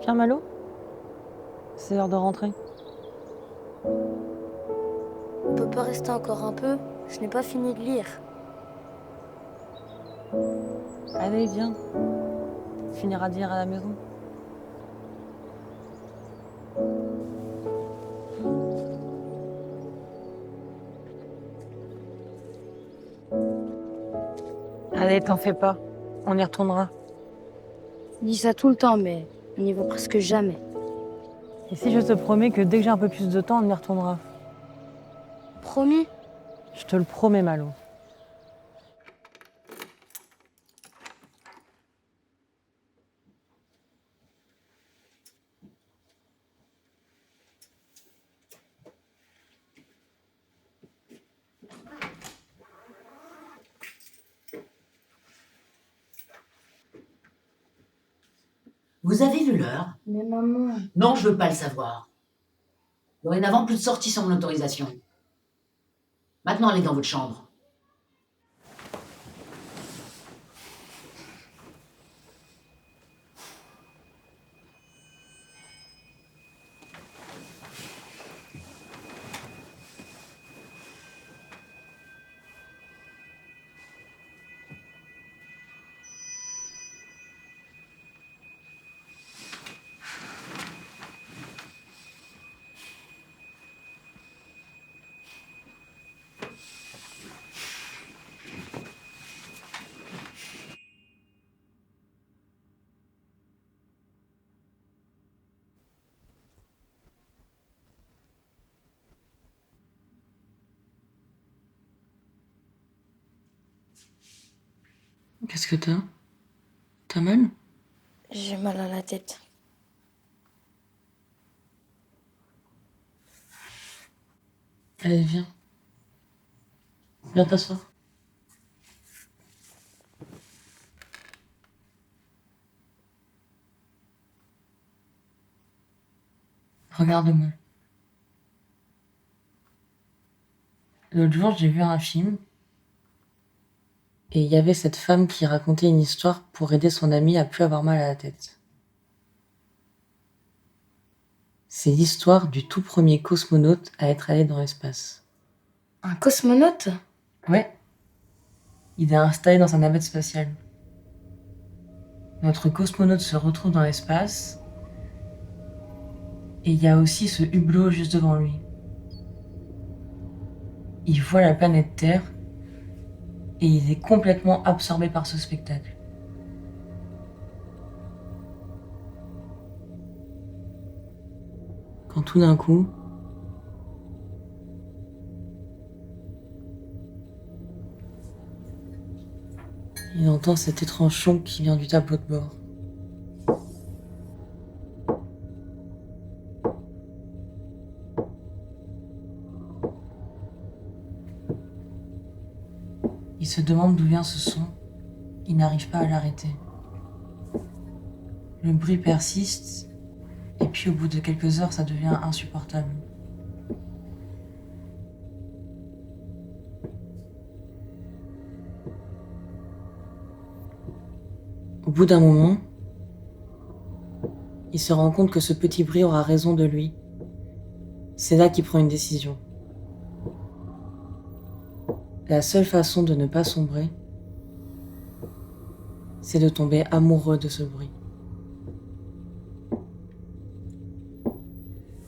Viens Malo, c'est l'heure de rentrer. On peut pas rester encore un peu? Je n'ai pas fini de lire. Allez, viens. Tu finiras de lire à la maison. Allez, t'en fais pas. On y retournera. Je dis ça tout le temps, mais on n'y va presque jamais. Et si je te promets que dès que j'ai un peu plus de temps, on y retournera. Promis? Je te le promets, Malo. Vous avez vu l'heure? Mais maman... Non, je veux pas le savoir. Dorénavant, plus de sorties sans mon autorisation. Maintenant, allez dans votre chambre. Qu'est-ce que t'as? T'as mal? J'ai mal à la tête. Allez, viens. Viens t'asseoir. Regarde-moi. L'autre jour, j'ai vu un film. Et il y avait cette femme qui racontait une histoire pour aider son amie à plus avoir mal à la tête. C'est l'histoire du tout premier cosmonaute à être allé dans l'espace. Un cosmonaute? Ouais. Il est installé dans sa navette spatiale. Notre cosmonaute se retrouve dans l'espace. Et il y a aussi ce hublot juste devant lui. Il voit la planète Terre. Et il est complètement absorbé par ce spectacle. Quand tout d'un coup, il entend cet étrange son qui vient du tableau de bord. Il se demande d'où vient ce son. Il n'arrive pas à l'arrêter. Le bruit persiste, et puis au bout de quelques heures, ça devient insupportable. Au bout d'un moment, il se rend compte que ce petit bruit aura raison de lui. C'est là qu'il prend une décision. La seule façon de ne pas sombrer, c'est de tomber amoureux de ce bruit.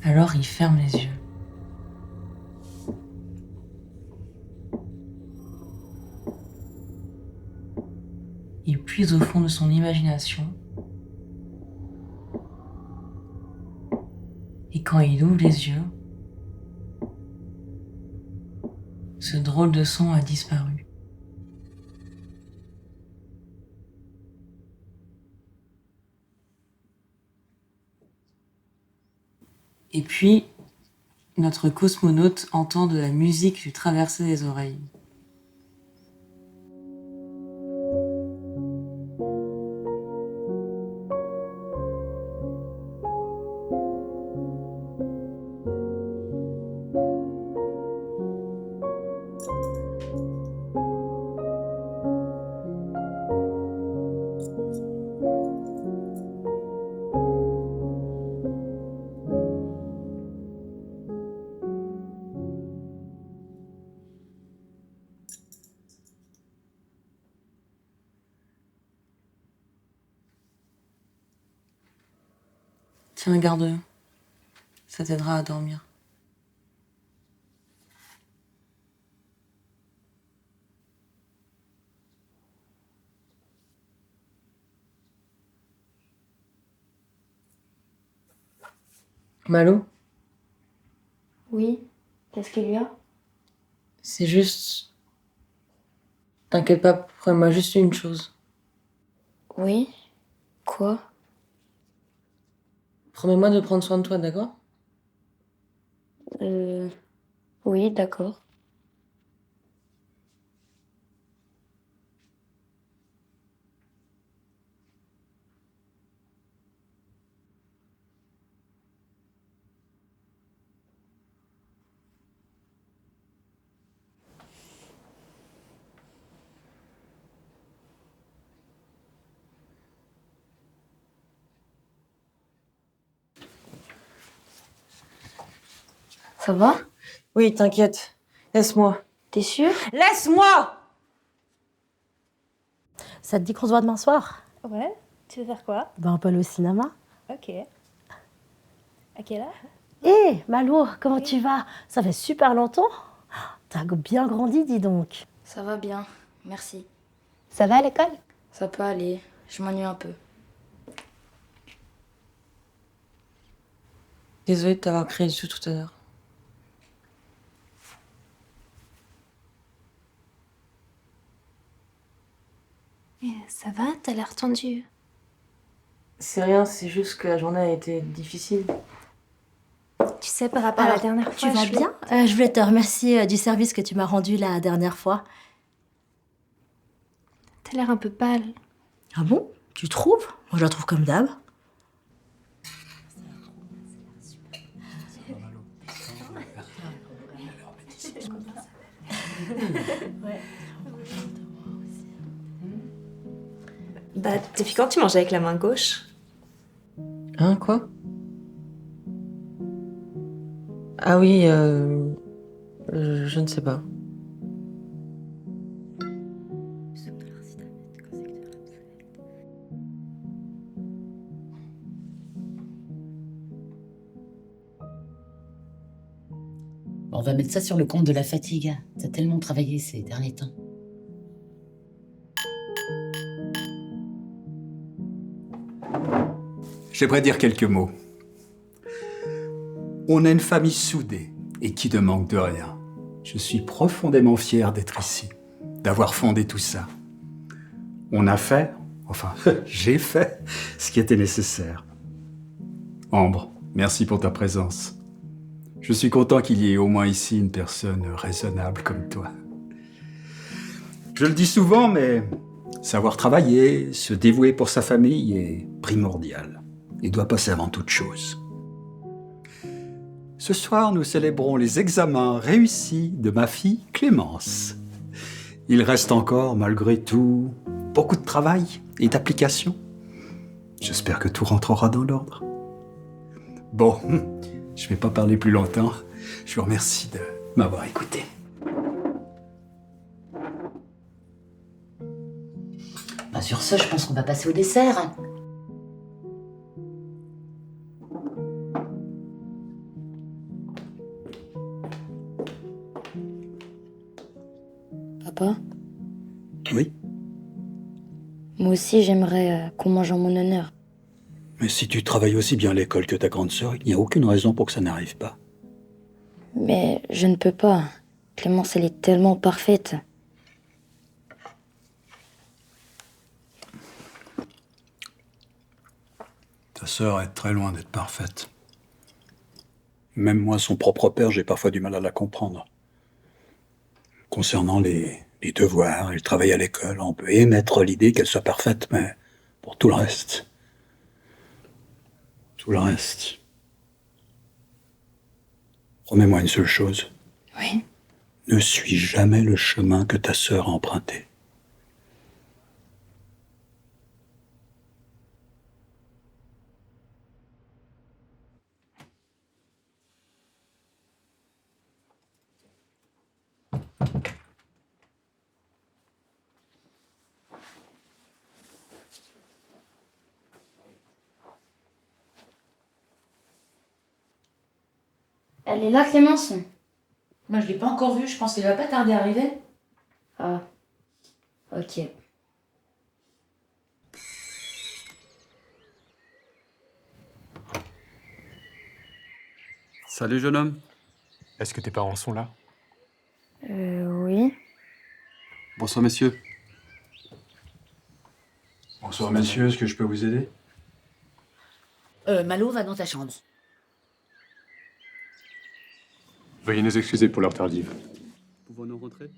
Alors il ferme les yeux. Il puise au fond de son imagination. Et quand il ouvre les yeux, ce drôle de son a disparu. Et puis, notre cosmonaute entend de la musique lui traverser les oreilles. Tiens, garde-le. Ça t'aidera à dormir. Malo, Oui. Qu'est-ce qu'il y a? c'est juste... T'inquiète pas, prends-moi juste une chose. Oui. Quoi? Promets-moi de prendre soin de toi, d'accord? Euh... Oui, d'accord. Ça va? Oui, t'inquiète. Laisse-moi. T'es sûr? Laisse-moi! Ça te dit qu'on se voit demain soir? Ouais, tu veux faire quoi? Ben, on peut aller au cinéma. Ok. À quelle heure? Hé, Malo, comment tu vas? Ça fait super longtemps. T'as bien grandi, dis donc. Ça va bien, merci. Ça va à l'école? Ça peut aller, je m'ennuie un peu. Désolée de t'avoir crié dessus tout à l'heure. Ça va, t'as l'air tendu. C'est rien, c'est juste que la journée a été difficile. Tu sais, par rapport à la dernière Tu fois, vas bien? Je voulais te remercier du service que tu m'as rendu la dernière fois. T'as l'air un peu pâle. Ah bon? Tu trouves? Moi, je la trouve comme d'hab. Bah, depuis quand tu manges avec la main gauche? Hein, quoi? Ah oui, je ne sais pas. On va mettre ça sur le compte de la fatigue. T'as tellement travaillé ces derniers temps. J'aimerais dire quelques mots. On a une famille soudée et qui ne manque de rien. Je suis profondément fier d'être ici, d'avoir fondé tout ça. On a fait, enfin, j'ai fait ce qui était nécessaire. Ambre, merci pour ta présence. Je suis content qu'il y ait au moins ici une personne raisonnable comme toi. Je le dis souvent, mais savoir travailler, se dévouer pour sa famille est primordial et doit passer avant toute chose. Ce soir, nous célébrons les examens réussis de ma fille Clémence. Il reste encore, malgré tout, beaucoup de travail et d'application. J'espère que tout rentrera dans l'ordre. Bon, je ne vais pas parler plus longtemps. Je vous remercie de m'avoir écouté. Bah, sur ce, je pense qu'on va passer au dessert. Papa, Oui, moi aussi j'aimerais qu'on mange en mon honneur. mais si tu travailles aussi bien à l'école que ta grande sœur, il n'y a aucune raison pour que ça n'arrive pas. Mais je ne peux pas. Clémence, elle est tellement parfaite. Ta sœur est très loin d'être parfaite. Même moi, son propre père, j'ai parfois du mal à la comprendre. Concernant les devoirs et le travail à l'école, on peut émettre l'idée qu'elle soit parfaite, mais pour tout le reste... Tout le reste... Promets-moi une seule chose. Oui. Ne suis jamais le chemin que ta sœur a emprunté. Elle est là, Clémence? Moi, je l'ai pas encore vue, je pense qu'elle va pas tarder à arriver. Ah, ok. Salut jeune homme. Est-ce que tes parents sont là? Oui. Bonsoir messieurs. Bonsoir messieurs, est-ce que je peux vous aider? Malo, va dans ta chambre. Veuillez nous excuser pour l'heure tardive. Pouvons-nous rentrer?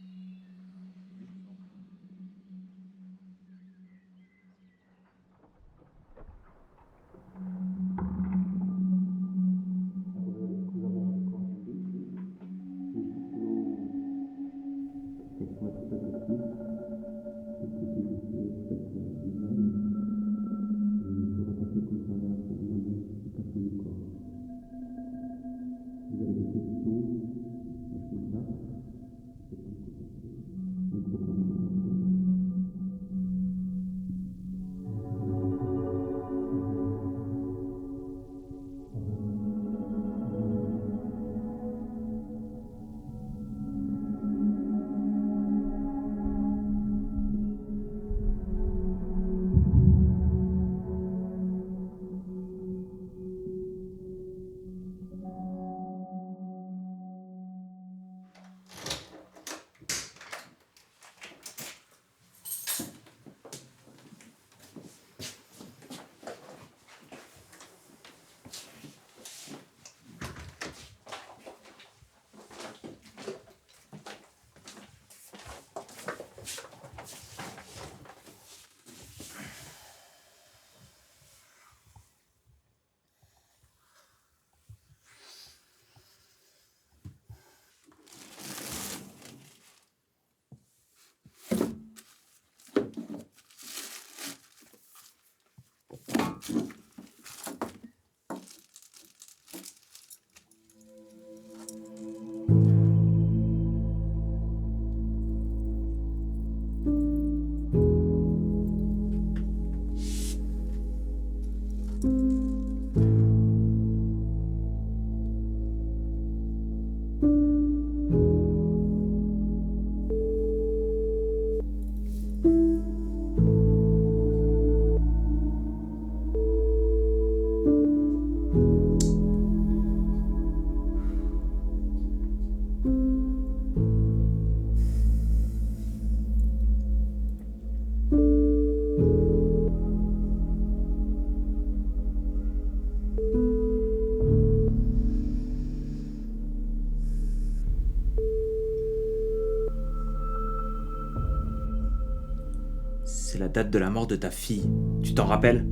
C'est la date de la mort de ta fille. Tu t'en rappelles?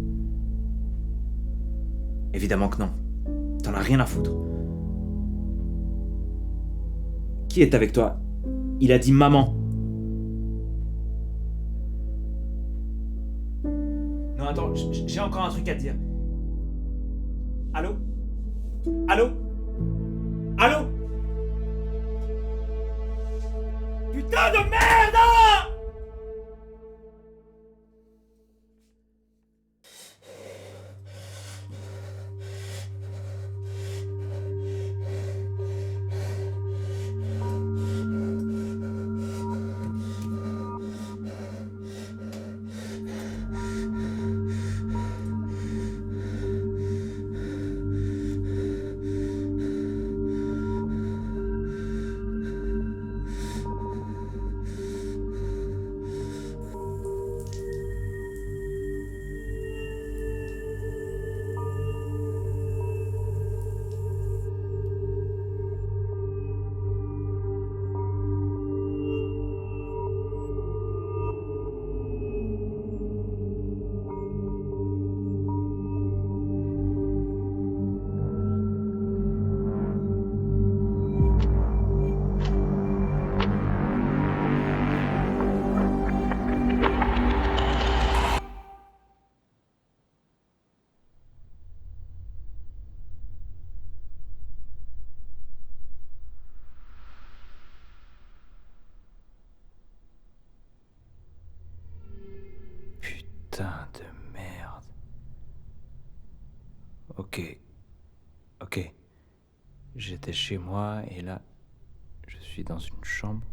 Évidemment que non. T'en as rien à foutre. Qui est avec toi? Il a dit maman. Non, attends, j'ai encore un truc à te dire. Allô? Allô? Allô? Putain de merde! Putain de merde. Ok. J'étais chez moi et là, je suis dans une chambre.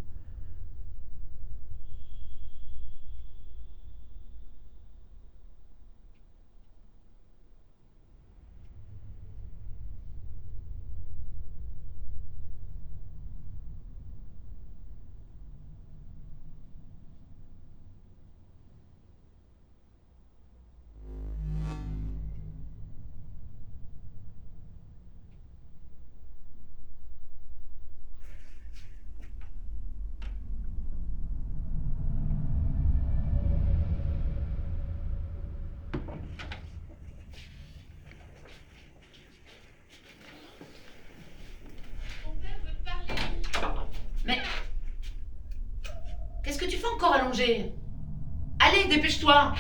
Mais... Qu'est-ce que tu fais encore allongé? Allez, dépêche-toi!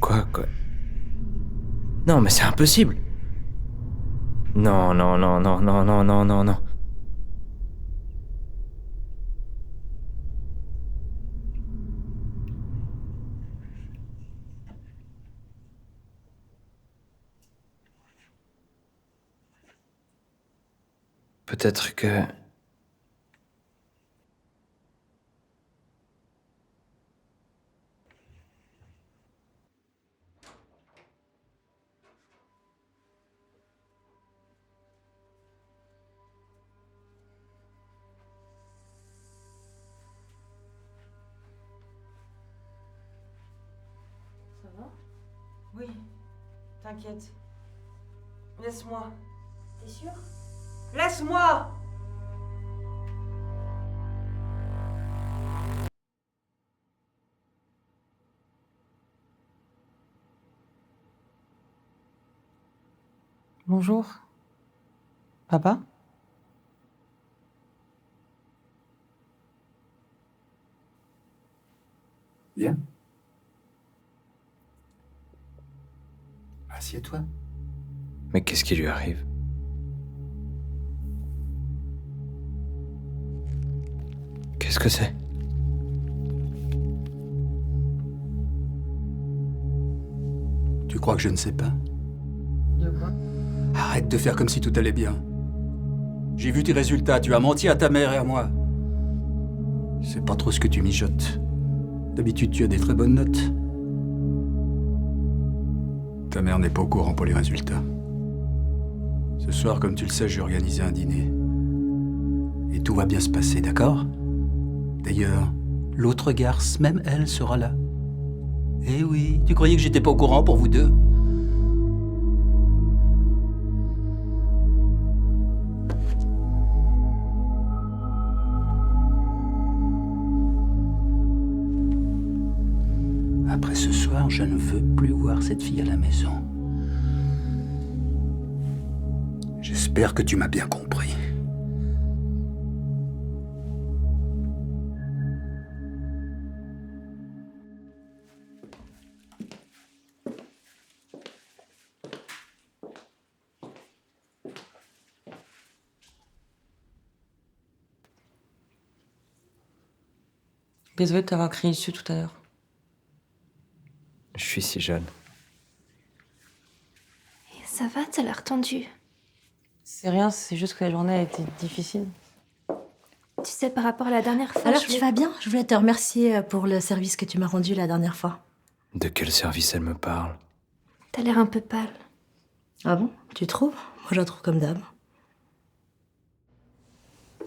Quoi? Non, mais c'est impossible. Non. Peut-être que... Ça va? Oui, t'inquiète. Laisse-moi. T'es sûr? Laisse-moi! Bonjour. Papa? Viens. Assieds-toi. Mais qu'est-ce qui lui arrive? Qu'est-ce que c'est? Tu crois que je ne sais pas? De quoi? Arrête de faire comme si tout allait bien. J'ai vu tes résultats, tu as menti à ta mère et à moi. Je sais pas trop ce que tu mijotes. D'habitude, tu as des très bonnes notes. Ta mère n'est pas au courant pour les résultats. Ce soir, comme tu le sais, j'ai organisé un dîner. Et tout va bien se passer, d'accord? D'ailleurs, l'autre garce, même elle, sera là. Eh oui, tu croyais que j'étais pas au courant pour vous deux? je ne veux plus voir cette fille à la maison. J'espère que tu m'as bien compris. Désolée de t'avoir crié dessus tout à l'heure. Je suis si jeune. Et ça va, t'as l'air tendu. C'est rien, c'est juste que la journée a été difficile. Tu sais, par rapport à la dernière fois... Alors, je tu voulais- vas bien? Je voulais te remercier pour le service que tu m'as rendu la dernière fois. De quel service elle me parle? T'as l'air un peu pâle. Ah bon? Tu trouves? Moi, je la trouve comme d'hab. Je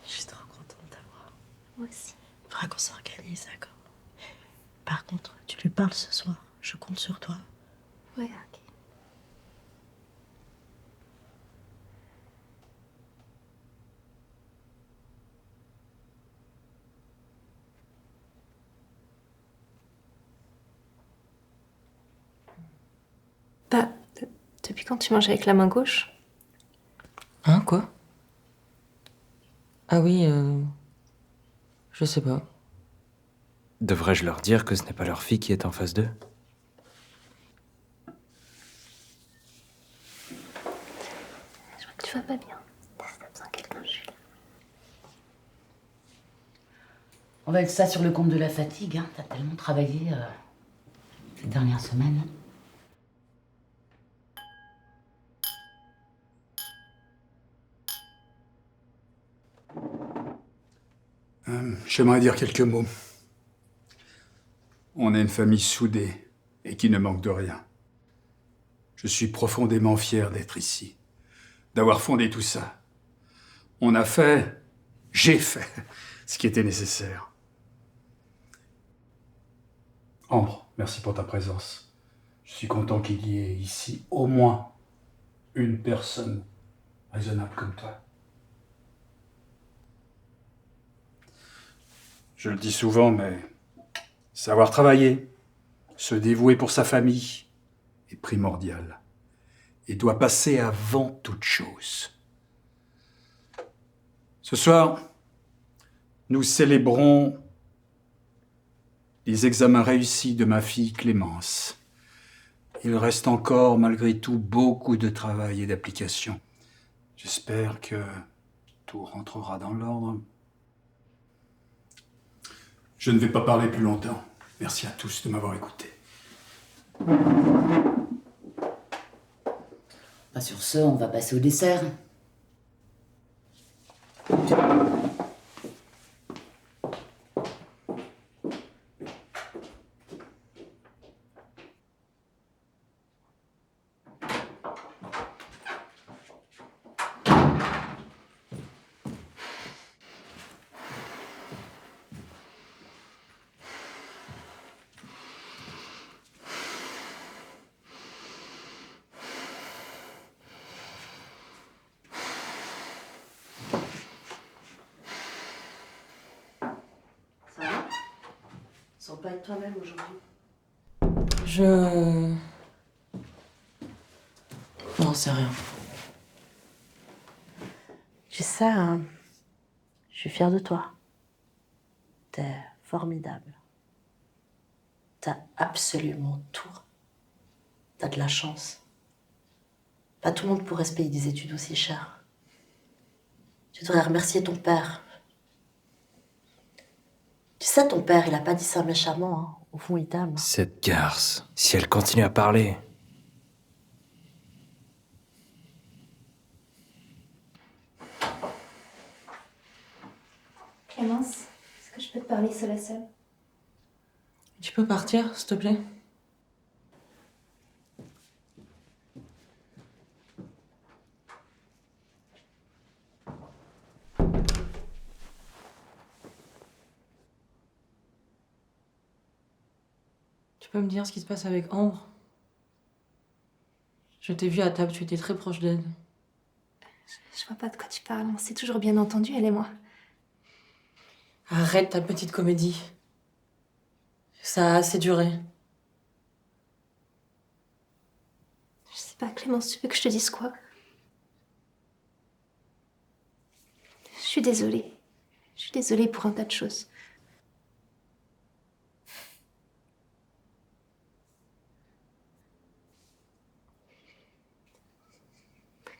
suis trop contente de t'avoir. Moi aussi. Faudra qu'on s'organise, d'accord? Par contre, tu lui parles ce soir. Je compte sur toi. Ouais, ok. Bah, depuis quand tu manges avec la main gauche? Hein, quoi? Ah oui, je sais pas. Devrais-je leur dire que ce n'est pas leur fille qui est en face d'eux? Je vois que tu vas pas bien. Si t'as besoin de quelqu'un, je suis là. On va être ça sur le compte de la fatigue, hein. T'as tellement travaillé ces dernières semaines. J'aimerais dire quelques mots. On est une famille soudée et qui ne manque de rien. Je suis profondément fier d'être ici, d'avoir fondé tout ça. J'ai fait ce qui était nécessaire. Ambre, merci pour ta présence. Je suis content qu'il y ait ici au moins une personne raisonnable comme toi. Je le dis souvent, mais savoir travailler, se dévouer pour sa famille est primordial et doit passer avant toute chose. Ce soir, nous célébrons les examens réussis de ma fille Clémence. Il reste encore, malgré tout, beaucoup de travail et d'application. J'espère que tout rentrera dans l'ordre. Je ne vais pas parler plus longtemps. Merci à tous de m'avoir écouté. Bah, sur ce, on va passer au dessert. Ça va? Sans pas être toi-même aujourd'hui. Non, c'est rien. Tu sais, hein, je suis fière de toi. T'es formidable. T'as absolument tout. T'as de la chance. Pas tout le monde pourrait se payer des études aussi chères. Tu devrais remercier ton père. Tu sais, ton père, il a pas dit ça méchamment, hein. Au fond, il t'aime. Cette garce, si elle continue à parler... Clémence, est-ce que je peux te parler seule à seule? Tu peux partir, s'il te plaît? Tu peux me dire ce qui se passe avec Ambre? Je t'ai vu à table, tu étais très proche d'elle. Je vois pas de quoi tu parles. On s'est toujours bien entendu, elle et moi. Arrête ta petite comédie. Ça a assez duré. sais pas, Clémence, tu veux que je te dise quoi? Je suis désolée. Je suis désolée pour un tas de choses.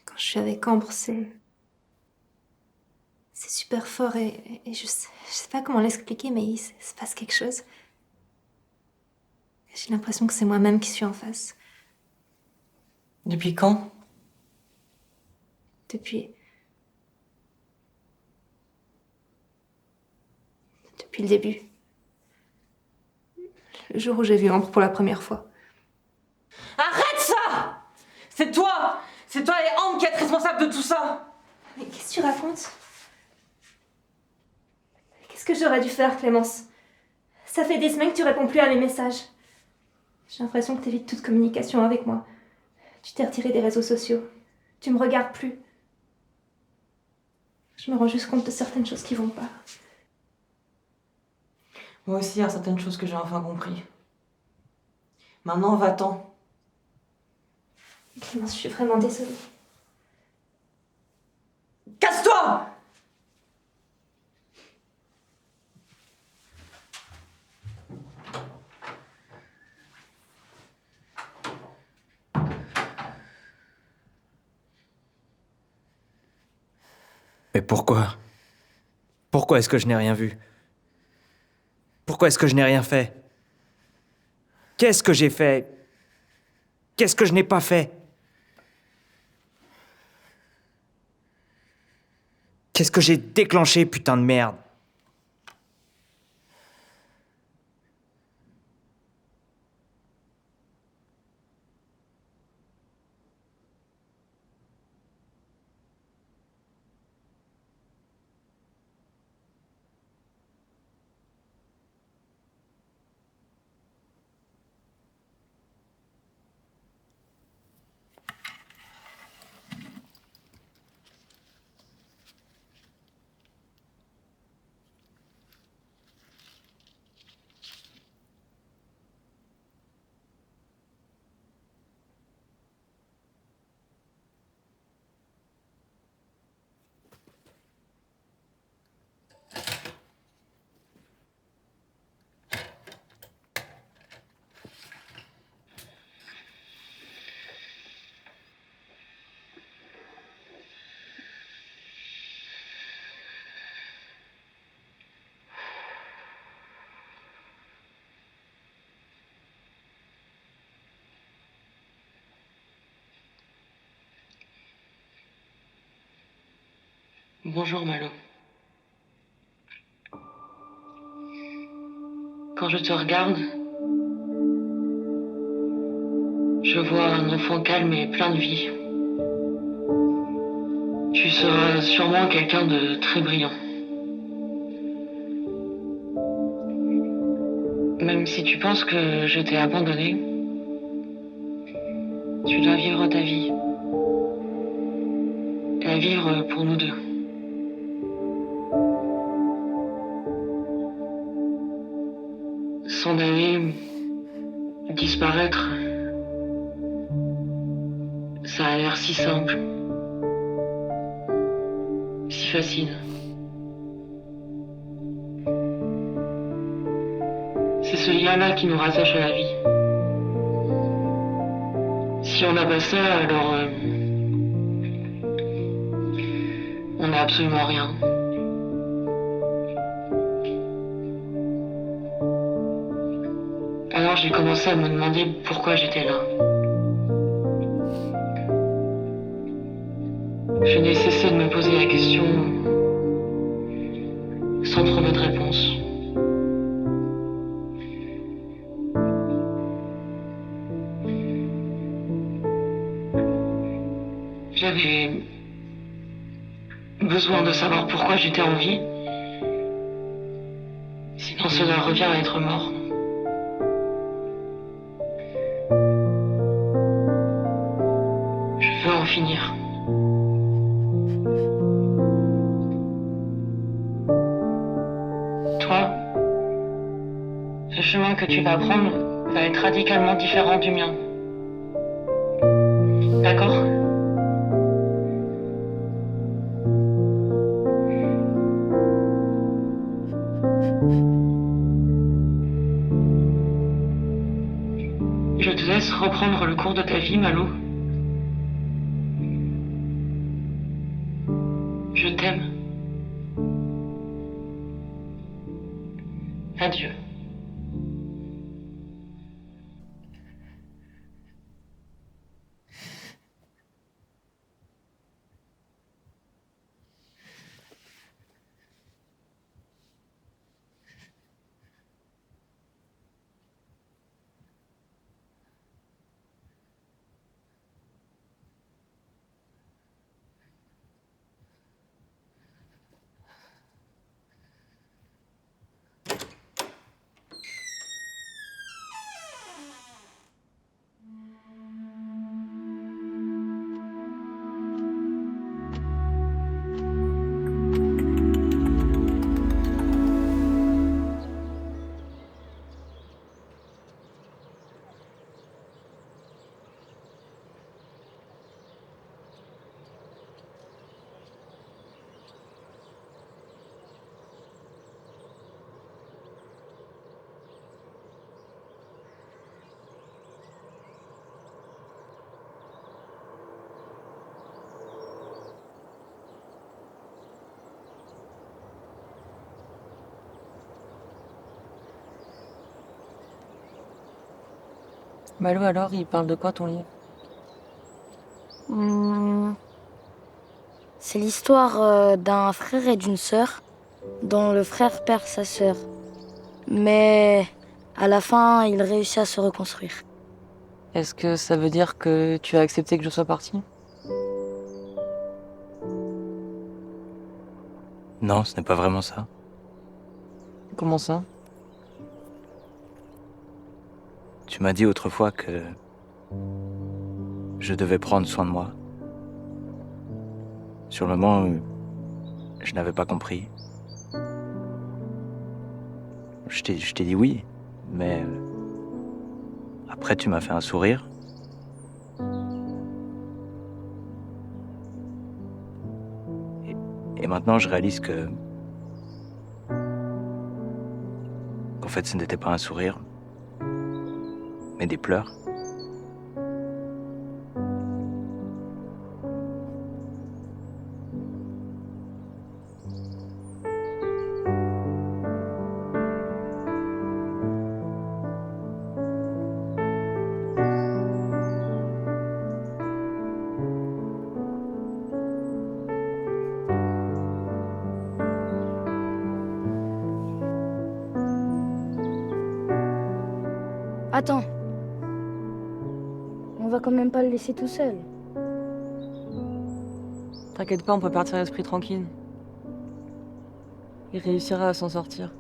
Quand je suis avec Ambre, c'est super fort et je sais pas comment l'expliquer, mais il se passe quelque chose. J'ai l'impression que c'est moi-même qui suis en face. Depuis quand? Depuis le début. Le jour où j'ai vu Ambre pour la première fois. Arrête ça! C'est toi! C'est toi et Ambre qui êtes responsables de tout ça! Mais qu'est-ce que tu racontes? Qu'est-ce que j'aurais dû faire, Clémence? Ça fait des semaines que tu réponds plus à mes messages. J'ai l'impression que tu évites toute communication avec moi. Tu t'es retiré des réseaux sociaux. Tu me regardes plus. Je me rends juste compte de certaines choses qui vont pas. Moi aussi, il y a certaines choses que j'ai enfin compris. Maintenant, va-t'en. Clémence, je suis vraiment désolée. Casse-toi! Mais pourquoi? Pourquoi est-ce que je n'ai rien vu? Pourquoi est-ce que je n'ai rien fait? Qu'est-ce que j'ai fait? Qu'est-ce que je n'ai pas fait? Qu'est-ce que j'ai déclenché, putain de merde? Bonjour Malo. Quand je te regarde, je vois un enfant calme et plein de vie. Tu seras sûrement quelqu'un de très brillant. Même si tu penses que je t'ai abandonné, tu dois vivre ta vie. La vivre pour nous deux. S'en aller, disparaître, ça a l'air si simple, si facile. C'est ce lien-là qui nous rattache à la vie. Si on n'a pas ça, alors on n'a absolument rien. Alors j'ai commencé à me demander pourquoi j'étais là. Je n'ai cessé de me poser la question sans trouver de réponse. J'avais besoin de savoir pourquoi j'étais en vie. Sinon cela revient à être mort. Je veux en finir. Toi, le chemin que tu vas prendre va être radicalement différent du mien. reprendre le cours de ta vie, Malou. Je t'aime. Adieu. Malou, alors, il parle de quoi ton livre? C'est l'histoire d'un frère et d'une sœur dont le frère perd sa sœur. Mais à la fin, il réussit à se reconstruire. Est-ce que ça veut dire que tu as accepté que je sois partie? Non, ce n'est pas vraiment ça. Comment ça? Tu m'as dit autrefois que je devais prendre soin de moi. Sur le moment, je n'avais pas compris. Je t'ai dit oui, mais après tu m'as fait un sourire. Et maintenant je réalise qu'en fait ce n'était pas un sourire, mais des pleurs. Attends. On va quand même pas le laisser tout seul. T'inquiète pas, on peut partir l'esprit tranquille. Il réussira à s'en sortir.